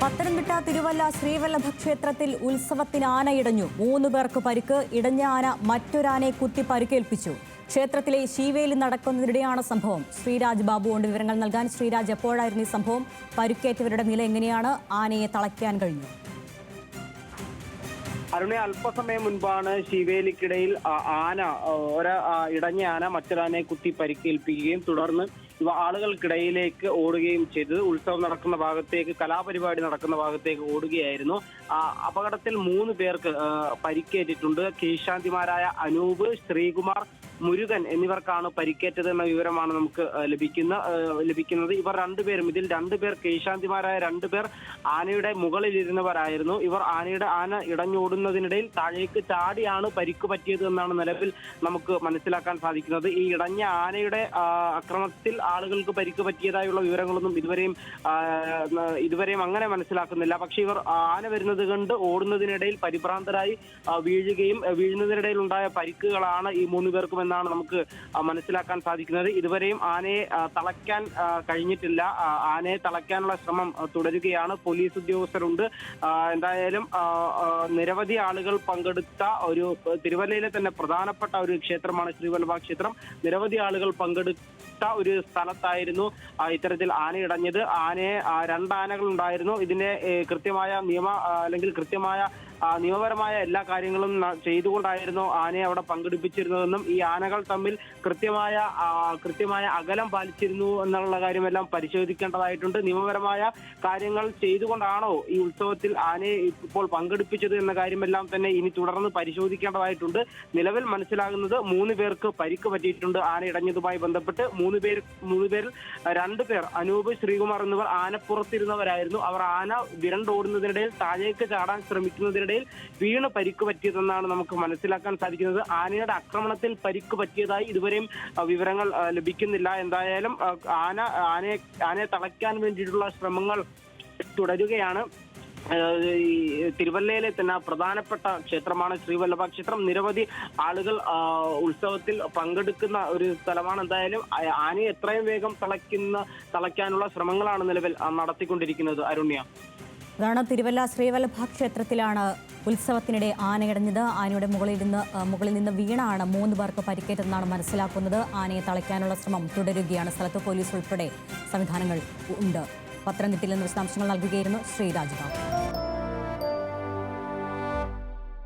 പത്തനംതിട്ട തിരുവല്ല ശ്രീവല്ലഭ ക്ഷേത്രത്തിൽ ഉത്സവത്തിന് ആനയിടഞ്ഞു. 3 പേർക്ക് പരിക്ക്. ഇടഞ്ഞ ആന മറ്റൊരാനയെ കുത്തി പരിക്കേൽപ്പിച്ചു. ക്ഷേത്രത്തിലെ ശീവേലി നടക്കുന്നതിനിടെയാണ് സംഭവം. ശ്രീരാജ് ബാബു കൊണ്ട് വിവരങ്ങൾ നൽകാൻ. ശ്രീരാജ്, എപ്പോഴായിരുന്നു ഈ സംഭവം? പരിക്കേറ്റവരുടെ നില എങ്ങനെയാണ്? ആനയെ തളയ്ക്കാൻ കഴിഞ്ഞു? അരുണെ, അല്പസമയം മുൻപാണ് ശീവേലിക്കിടയിൽ ഇടഞ്ഞ ആന മറ്റൊരാനയെ കുത്തി പരിക്കേൽപ്പിക്കുകയും തുടർന്ന് ഇവ ആളുകൾക്കിടയിലേക്ക് ഓടുകയും ചെയ്തത്. ഉത്സവം നടക്കുന്ന ഭാഗത്തേക്ക്, കലാപരിപാടി നടക്കുന്ന ഭാഗത്തേക്ക് ഓടുകയായിരുന്നു. അപകടത്തിൽ 3 പേർക്ക് പരിക്കേറ്റിട്ടുണ്ട്. കീഴ്ശാന്തിമാരായ അനൂപ്, ശ്രീകുമാർ, മുരുകൻ എന്നിവർക്കാണ് പരിക്കേറ്റത് എന്ന വിവരമാണ് നമുക്ക് ലഭിക്കുന്നത്. ഇവർ 2 പേരും, ഇതിൽ 2 പേർ കീഴ്ശാന്തിമാരായ 2 പേർ ആനയുടെ മുകളിലിരുന്നവരായിരുന്നു. ഇവർ ആന ഇടഞ്ഞോടുന്നതിനിടയിൽ താഴേക്ക് ചാടിയാണ് പരിക്ക് പറ്റിയത് എന്നാണ് നിലവിൽ നമുക്ക് മനസ്സിലാക്കാൻ സാധിക്കുന്നത്. ഈ ഇടഞ്ഞ ആനയുടെ ആക്രമണത്തിൽ ആളുകൾക്ക് പരിക്ക് പറ്റിയതായുള്ള വിവരങ്ങളൊന്നും ഇതുവരെയും അങ്ങനെ മനസ്സിലാക്കുന്നില്ല. പക്ഷെ ഇവർ ആന വരുന്നത് കണ്ട് ഓടുന്നതിനിടയിൽ പരിഭ്രാന്തരായി വീഴുന്നതിനിടയിൽ ഉണ്ടായ പരിക്കുകളാണ് ഈ 3 പേർക്കും എന്നാണ് നമുക്ക് മനസ്സിലാക്കാൻ സാധിക്കുന്നത്. ഇതുവരെയും ആനയെ തളയ്ക്കാൻ കഴിഞ്ഞിട്ടില്ല. ആനയെ തളയ്ക്കാനുള്ള ശ്രമം തുടരുകയാണ്. പോലീസ് ഉദ്യോഗസ്ഥരുണ്ട്. എന്തായാലും നിരവധി ആളുകൾ പങ്കെടുത്ത ഒരു തിരുവല്ലയിലെ തന്നെ പ്രധാനപ്പെട്ട ഒരു ക്ഷേത്രമാണ് ശ്രീവല്ലഭ ക്ഷേത്രം. നിരവധി ആളുകൾ പങ്കെടുത്ത ഒരു സ്ഥലത്തായിരുന്നു ഇത്തരത്തിൽ ആന ഇടഞ്ഞത്. 2 ആനകൾ ഉണ്ടായിരുന്നു. ഇതിനെ കൃത്യമായ നിയമപരമായ എല്ലാ കാര്യങ്ങളും ചെയ്തുകൊണ്ടായിരുന്നു ആനയെ അവിടെ പങ്കെടുപ്പിച്ചിരുന്നതെന്നും ഈ ആനകൾ തമ്മിൽ കൃത്യമായ അകലം പാലിച്ചിരുന്നു എന്നുള്ള കാര്യമെല്ലാം പരിശോധിക്കേണ്ടതായിട്ടുണ്ട്. നിയമപരമായ കാര്യങ്ങൾ ചെയ്തുകൊണ്ടാണോ ഈ ഉത്സവത്തിൽ ആനയെ ഇപ്പോൾ പങ്കെടുപ്പിച്ചത് എന്ന കാര്യമെല്ലാം തന്നെ ഇനി തുടർന്ന് പരിശോധിക്കേണ്ടതായിട്ടുണ്ട്. നിലവിൽ മനസ്സിലാകുന്നത് 3 പേർക്ക് പരിക്ക് പറ്റിയിട്ടുണ്ട്. ആന ഇടഞ്ഞതുമായി ബന്ധപ്പെട്ട് 3 പേരിൽ 2 പേർ, അനൂപ്, ശ്രീകുമാർ എന്നിവർ ആനപ്പുറത്തിരുന്നവരായിരുന്നു. അവർ ആന വിരണ്ടോടുന്നതിനിടയിൽ താഴേക്ക് ചാടാൻ ശ്രമിക്കുന്നതിനിടയിൽ വീണ് പരിക്ക് പറ്റിയതെന്നാണ് നമുക്ക് മനസ്സിലാക്കാൻ സാധിക്കുന്നത്. ആനയുടെ ആക്രമണത്തിൽ പരിക്ക് പറ്റിയതായി ഇതുവരെയും വിവരങ്ങൾ ലഭിക്കുന്നില്ല. എന്തായാലും ആനയെ തളയ്ക്കാൻ വേണ്ടിയിട്ടുള്ള ശ്രമങ്ങൾ തുടരുകയാണ്. തിരുവല്ലയിലെ തന്നെ പ്രധാനപ്പെട്ട ക്ഷേത്രമാണ് ശ്രീവല്ലഭ ക്ഷേത്രം. നിരവധി ആളുകൾ ഉത്സവത്തിൽ പങ്കെടുക്കുന്ന ഒരു സ്ഥലമാണ്. എന്തായാലും ആനയെ എത്രയും വേഗം തളയ്ക്കാനുള്ള ശ്രമങ്ങളാണ് നിലവിൽ നടത്തിക്കൊണ്ടിരിക്കുന്നത്. അരുണ്യ, അതാണ് തിരുവല്ല ശ്രീവല്ലഭ ക്ഷേത്രത്തിലാണ് ഉത്സവത്തിനിടെ ആനയിടഞ്ഞത്. ആനയുടെ മുകളിൽ നിന്ന് വീണാണ് 3 പേർക്ക് പരിക്കേറ്റതെന്നാണ് മനസ്സിലാക്കുന്നത്. ആനയെ തളയ്ക്കാനുള്ള ശ്രമം തുടരുകയാണ്. സ്ഥലത്ത് പോലീസ് ഉൾപ്പെടെ സംവിധാനങ്ങൾ ഉണ്ട്. പത്തനംതിട്ടയിൽ നിന്ന് വിശദാംശങ്ങൾ നൽകുകയായിരുന്നു ശ്രീരാജ് ബാബു.